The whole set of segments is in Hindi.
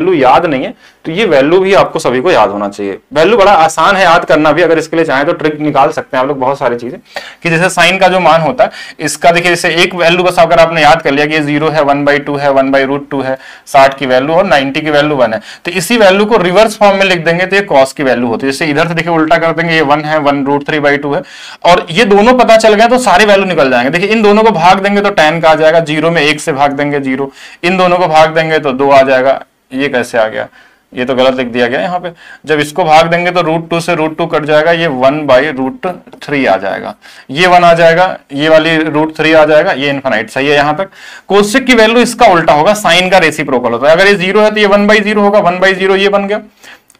वैल्यू याद नहीं है तो ये वैल्यू भी आपको सभी को याद होना चाहिए। वैल्यू बड़ा आसान है याद करना भी, अगर इसके लिए चाहें तो ट्रिक निकाल सकते हैं आप लोग बहुत सारी चीजें, कि जैसे साइन का जो मान होता है इसका देखिए, जैसे एक वैल्यू बस अगर आपने याद कर लिया कि ये 0 है, 1/2 है, 1/√2 है, 60 की वैल्यू और 90 की वैल्यू 1 है, तो इसी वैल्यू को रिवर्स फॉर्म में लिख देंगे तो ये कॉस की वैल्यू होती है। जैसे इधर से देखिए उल्टा कर देंगे, ये 1 है, 1√3/2 है, और ये दोनों पता चल गए तो सारी वैल्यू निकल जाएंगे। देखिए इन दोनों को भाग देंगे तो tan का आ जाएगा, 0 में 1 से भाग देंगे 0, इन दोनों को भाग देंगे तो 2 आ जाएगा। ये कैसे आ गया, ये तो गलत लिख दिया गया यहाँ पे। जब इसको भाग देंगे तो √2 से √2 कट जाएगा, ये 1/√3 आ जाएगा, ये 1 आ जाएगा, ये वाली √3 आ जाएगा, ये इनफाइनाइट। सही है यहाँ तक। कोसेक की वैल्यू इसका उल्टा होगा, साइन का रेसिप्रोकल होता है। अगर ये 0 है तो ये 1/0 होगा, 1/0 ये बन गया।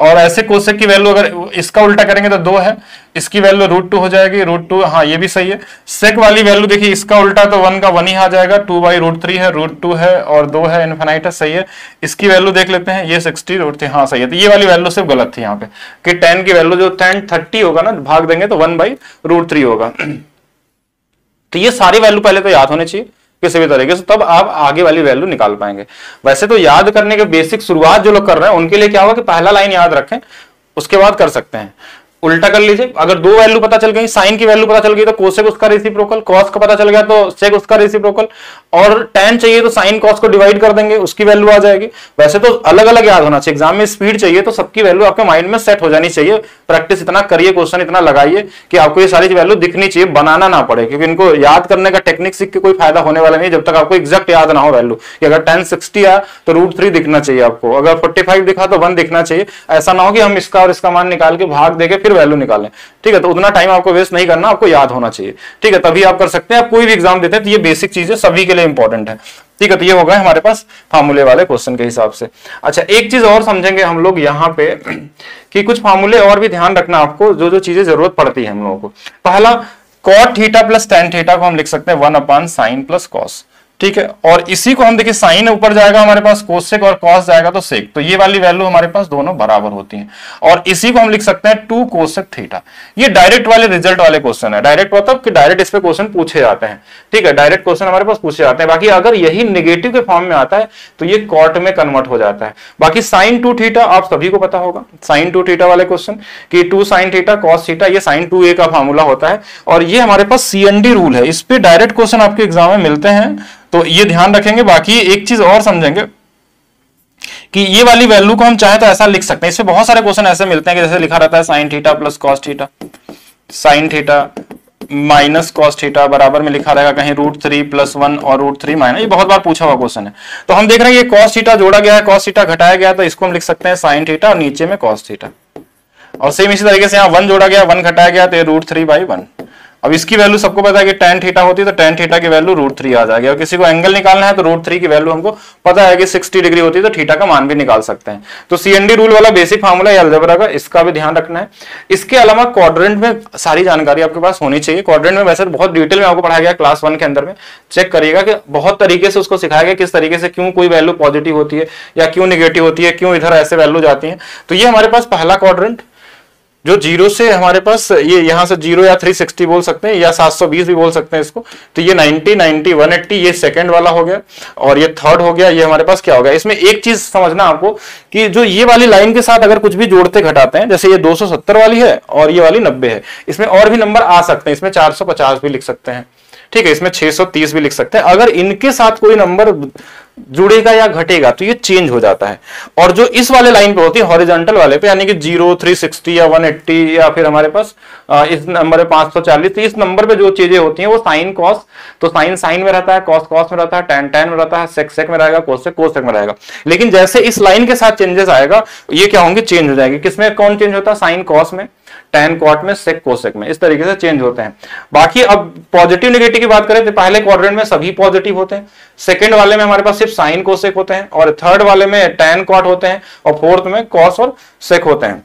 और ऐसे कोसेक की वैल्यू अगर इसका उल्टा करेंगे तो 2 है, इसकी वैल्यू √2 हो जाएगी, √2, हाँ ये भी सही है। सेक वाली वैल्यू देखिए इसका उल्टा तो 1 का 1 ही आ जाएगा, 2/√3 है, √2 है और 2 है, इनफाइनाइट है। सही है। इसकी वैल्यू देख लेते हैं, ये 60√3, हाँ सही है। तो ये वाली वैल्यू सिर्फ गलत थी यहाँ पे, कि tan की वैल्यू जो tan 30 होगा ना, भाग देंगे तो 1/√3 होगा। तो ये सारी वैल्यू पहले तो याद होनी चाहिए किसी भी तरीके से, तब आप आगे वाली वैल्यू निकाल पाएंगे। वैसे तो याद करने के बेसिक शुरुआत जो लोग कर रहे हैं उनके लिए क्या होगा कि पहला लाइन याद रखें, उसके बाद कर सकते हैं। उल्टा कर लीजिए, अगर दो वैल्यू पता चल गई, साइन की वैल्यू पता चल गई तो कोसेक उसका रेसिप्रोकल, कॉस का पता चल गया तो सेक उसका रेसिप्रोकल, और tan चाहिए तो साइन कॉस को डिवाइड कर देंगे, उसकी वैल्यू आ जाएगी। वैसे तो अलग अलग याद होना चाहिए, एग्जाम में स्पीड चाहिए तो सबकी वैल्यू आपके माइंड में सेट हो जानी चाहिए। प्रैक्टिस इतना करिए, क्वेश्चन इतना लगाइए कि आपको ये सारी वैल्यू दिखनी चाहिए, बनाना ना पड़े, क्योंकि इनको याद करने का टेक्निक सीख के कोई फायदा होने वाला नहीं जब तक आपको एग्जैक्ट याद ना हो वैल्यू। कि अगर tan 60 आया तो √3 दिखना चाहिए आपको, अगर 45 दिखा तो 1 दिखना चाहिए। ऐसा ना हो कि हम इसका और इसका मान निकाल के भाग देके फिर वैल्यू निकालें, ठीक है। तो उतना टाइम आपको वेस्ट नहीं करना, आपको याद होना चाहिए, ठीक है, तभी आप कर सकते हैं। आप कोई भी एग्जाम देते हैं तो ये बेसिक चीजें सभी के लिए इंपॉर्टेंट है, ठीक है। तो ये हो गए हमारे पास फार्मूले वाले क्वेश्चन के हिसाब से। अच्छा, एक चीज और समझेंगे हम लोग यहाँ पे कि कुछ फार्मूले और भी ध्यान रखना आपको, जो जो चीजें जरूरत पड़ती है हम लोगों को। पहला, cot theta plus tan theta को हम लिख सकते हैं 1/sin प्लस कॉस, ठीक है। और इसी को हम देखिए साइन ऊपर जाएगा हमारे पास कोसेक और कॉस जाएगा तो सेक, तो ये वाली वैल्यू हमारे पास दोनों बराबर होती हैं। और इसी को हम लिख सकते हैं 2 कोसेक थीटा। ये डायरेक्ट वाले रिजल्ट वाले क्वेश्चन है। डायरेक्ट मतलब कि डायरेक्ट इस पे क्वेश्चन पूछे जाते हैं, ठीक है, डायरेक्ट क्वेश्चन हमारे पास पूछे जाते हैं। बाकी अगर यही नेगेटिव के फॉर्म में आता है तो ये कॉट में कन्वर्ट हो जाता है। बाकी sin 2 थीटा आप सभी को पता होगा, sin 2 थीटा वाले क्वेश्चन कि 2 sin थीटा cos थीटा, ये sin 2a का फार्मूला होता है। और ये हमारे पास CND रूल है, इस पे डायरेक्ट क्वेश्चन आपके एग्जाम में मिलते हैं, तो ये ध्यान रखेंगे। बाकी एक चीज और समझेंगे कि ये वाली वैल्यू को हम चाहे तो ऐसा लिख सकते हैं। इससे बहुत सारे क्वेश्चन ऐसे मिलते हैं कि जैसे लिखा रहता है sin theta plus cos theta, sin theta minus cos theta बराबर में लिखा रहेगा कहीं √3 + 1 और √3 माइनस, ये बहुत बार पूछा हुआ क्वेश्चन है। तो हम देख रहे हैं ये cos थीटा जोड़ा गया है, cos थीटा घटाया गया, तो इसको हम लिख सकते हैं sin थीटा और नीचे में cos थीटा। और सेम इसी तरीके से यहाँ 1 जोड़ा गया, 1 घटाया गया तो ये √3/1। अब इसकी वैल्यू सबको पता है कि tan थीटा होती है तो tan थीटा की वैल्यू √3 आ जाएगी। और किसी को एंगल निकालना है तो √3 की वैल्यू हमको पता है कि 60 डिग्री होती है, तो थीटा का मान भी निकाल सकते हैं। तो CND रूल वाला बेसिक फार्मूला या अलजेब्रा का, इसका भी ध्यान रखना है। इसके अलावा क्वाड्रेंट में सारी जानकारी आपके पास होनी चाहिए। क्वाड्रेंट में वैसे बहुत डिटेल में आपको पढ़ाया गया क्लास 1 के अंदर में, चेक करिएगा कि बहुत तरीके से उसको सिखाया गया किस तरीके से क्यों कोई वैल्यू पॉजिटिव होती है या क्यों निगेटिव होती है, क्यों इधर ऐसे वैल्यू जाती है। तो ये हमारे पास पहला क्वाड्रेंट जो 0 से हमारे पास, ये यहां से 0 या 360 बोल सकते हैं या 720 भी बोल सकते हैं इसको। तो ये 90, 90, 180 ये सेकंड वाला हो गया, और ये थर्ड हो गया। ये हमारे पास क्या हो गया, इसमें एक चीज समझना आपको कि जो ये वाली लाइन के साथ अगर कुछ भी जोड़ते घटाते हैं, जैसे ये 270 वाली है और ये वाली 90 है, इसमें और भी नंबर आ सकते हैं, इसमें 450 भी लिख सकते हैं, ठीक है, इसमें 630 भी लिख सकते हैं। अगर इनके साथ कोई नंबर जुड़ेगा या घटेगा तो ये चेंज हो जाता है। और जो इस वाले लाइन पे होती है हॉरिजॉन्टल वाले पे, यानी कि 0, 360 या 180 या फिर हमारे पास इस नंबर है 540, तो इस नंबर पे जो चीजें होती हैं वो साइन कॉस, तो साइन साइन में रहता है, कॉस कॉस में रहता है, टैन टैन में रहता है, सेक सेक में रहेगा, कोसेक कोसेक में रहेगा। लेकिन जैसे इस लाइन के साथ चेंजेस आएगा, ये क्या होंगे, चेंज हो जाएगी। किसमें कौन चेंज होता है, साइन कॉस में, टैन कॉट में, सेक कोसेक में, इस तरीके से चेंज होते हैं। बाकी अब पॉजिटिव नेगेटिव की बात करें तो पहले क्वाड्रेंट में सभी पॉजिटिव होते हैं, सेकंड वाले में हमारे पास सिर्फ साइन कोसेक होते हैं, और थर्ड वाले में टैन कॉट होते हैं, और फोर्थ में कॉस और सेक होते हैं।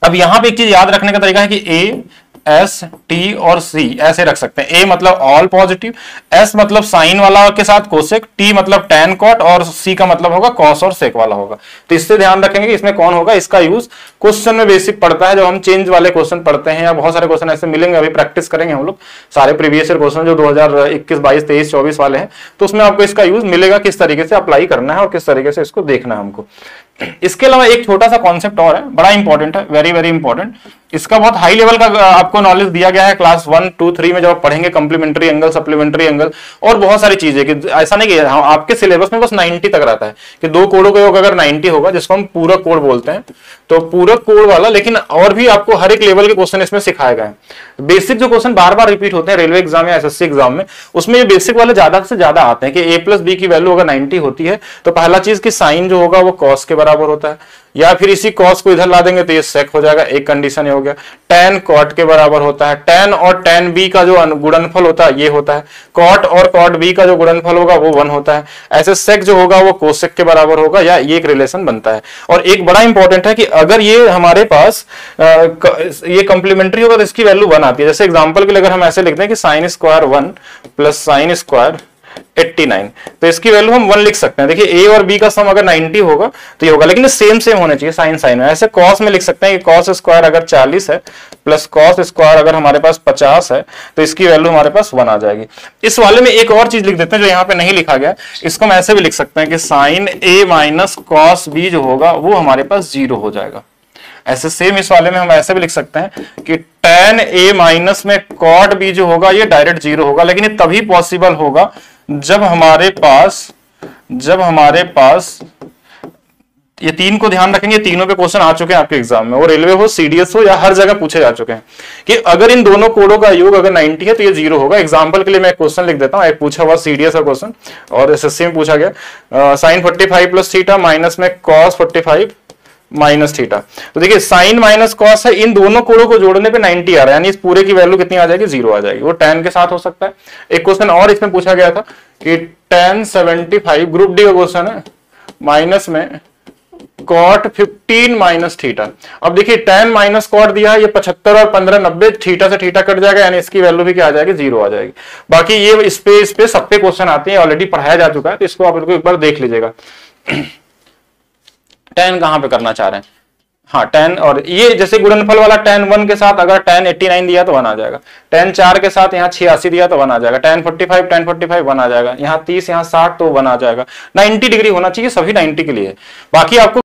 अब यहां पे एक चीज याद रखने का तरीका है कि ए एस टी और सी ऐसे रख सकते हैं। ए मतलब ऑल पॉजिटिव, एस मतलब साइन वाला के साथ कोसेक, टी मतलब टैन कॉट और सी का मतलब होगा कॉस और सेक वाला होगा। तो इससे ध्यान रखेंगे कि इसमें कौन होगा। इसका यूज क्वेश्चन में बेसिक पड़ता है, जब हम चेंज वाले क्वेश्चन पढ़ते हैं या बहुत सारे क्वेश्चन ऐसे मिलेंगे, अभी प्रैक्टिस करेंगे हम लोग सारे प्रीवियस ईयर क्वेश्चन जो 2021, 22, 23, 24 वाले हैं, तो उसमें आपको इसका यूज मिलेगा, किस तरीके से अप्लाई करना है और किस तरीके से इसको देखना है हमको। इसके अलावा एक छोटा सा कॉन्सेप्ट और है, बड़ा इंपॉर्टेंट है, वेरी वेरी इंपॉर्टेंट। इसका बहुत हाई लेवल का आपको नॉलेज दिया गया है क्लास 1, 2, 3 में जब आप पढ़ेंगे, कम्प्लीमेंट्री एंगल, सप्लीमेंट्री एंगल और बहुत सारी चीजें। कि ऐसा नहीं कि आपके सिलेबस में बस 90 तक रहता है कि दो कोड़ों का योग अगर 90 होगा, जिसको हम पूरक कोड़ बोलते हैं, तो पूरक कोड़ वाला, लेकिन और भी आपको हर एक लेवल के क्वेश्चन इसमें सिखाया गया है। बेसिक जो क्वेश्चन बार बार रिपीट होते हैं रेलवे एग्जाम या एसएससी एग्जाम में, उसमें ये बेसिक वाले ज्यादा से ज्यादा आते हैं कि a+b की वैल्यू अगर 90 होती है तो पहला चीज कि साइन जो होगा वो कॉस के बराबर होता है, या फिर इसी कॉस को इधर ला देंगे तो ये सेक हो जाएगा, एक कंडीशन ये हो गया। टैन कॉट के बराबर होता है, टैन और टैन बी का जो गुणनफल होता है ये होता है, कॉट और कॉट बी का जो गुणनफल होगा वो 1 होता है। ऐसे सेक जो होगा वो कोसेक के बराबर होगा, या ये एक रिलेशन बनता है। और एक बड़ा इंपॉर्टेंट है कि अगर ये हमारे पास ये कंप्लीमेंट्री होगा तो इसकी वैल्यू 1 आती है। जैसे एग्जांपल के लिए अगर हम ऐसे लिखते हैं कि sine square 1 plus sine square 89, तो इसकी वैल्यू हम 1 लिख सकते हैं। देखिए ए और बी का सम अगर 90 होगा तो ये होगा, लेकिन सेम सेम होने चाहिए साइन साइन में। ऐसे कॉस में लिख सकते हैं कि कॉस स्क्वायर अगर 40 है प्लस कॉस स्क्वायर अगर हमारे पास 50 है तो इसकी वैल्यू हमारे पास 1 आ जाएगी। इस वाले में एक और चीज लिख देते हैं जो यहाँ पे नहीं लिखा गया, इसको हम ऐसे भी लिख सकते हैं कि साइन ए माइनस कॉस बी जो होगा वो हमारे पास 0 हो जाएगा। ऐसे सेम इस वाले में हम ऐसे भी लिख सकते हैं कि tan a माइनस में cot b जो होगा ये डायरेक्ट 0 होगा, लेकिन ये तभी पॉसिबल होगा जब हमारे पास ये 3 को ध्यान रखेंगे, तीनों पे क्वेश्चन आ चुके हैं आपके एग्जाम में, वो रेलवे हो, सीडीएस हो या हर जगह पूछे जा चुके हैं कि अगर इन दोनों कोडों का योग अगर 90 है तो ये 0 होगा। एग्जांपल के लिए मैं एक क्वेश्चन लिख देता हूं, एक पूछा हुआ सीडीएस का क्वेश्चन और एसएससी में पूछा गया, साइन 45 प्लस थीटा माइनस में कॉस 45 माइनस थीटा। तो देखिए साइन माइनस कॉस है, इन दोनों कोणों को जोड़ने पे 90 आ रहा है, यानी इस पूरे की वैल्यू कितनी आ जाएगी, 0 आ जाएगी। वो tan के साथ हो सकता है। एक क्वेश्चन और इसमें पूछा गया था कि tan 75 ग्रुप डी का क्वेश्चन है माइनस में cot 15 माइनस थीटा। अब देखिए tan माइनस कॉट दिया है, ये 75 और 15 90, थीटा से थीटा कट जाएगा, यानी इसकी वैल्यू भी क्या आ जाएगी, 0 आ जाएगी। बाकी ये इस पे सब पे क्वेश्चन आते हैं, ऑलरेडी पढ़ाया जा चुका है, तो इसको आप एक बार देख लीजिएगा। tan कहां पे करना चाह रहे हैं, हाँ tan, और ये जैसे गुणनफल वाला tan 1 के साथ अगर tan 89 दिया तो 1 आ जाएगा, tan 4 के साथ यहाँ 86 दिया तो 1 आ जाएगा, tan 45 1 आ जाएगा, यहाँ 30 यहाँ 60 तो 1 आ जाएगा। 90 डिग्री होना चाहिए, सभी 90 के लिए। बाकी आपको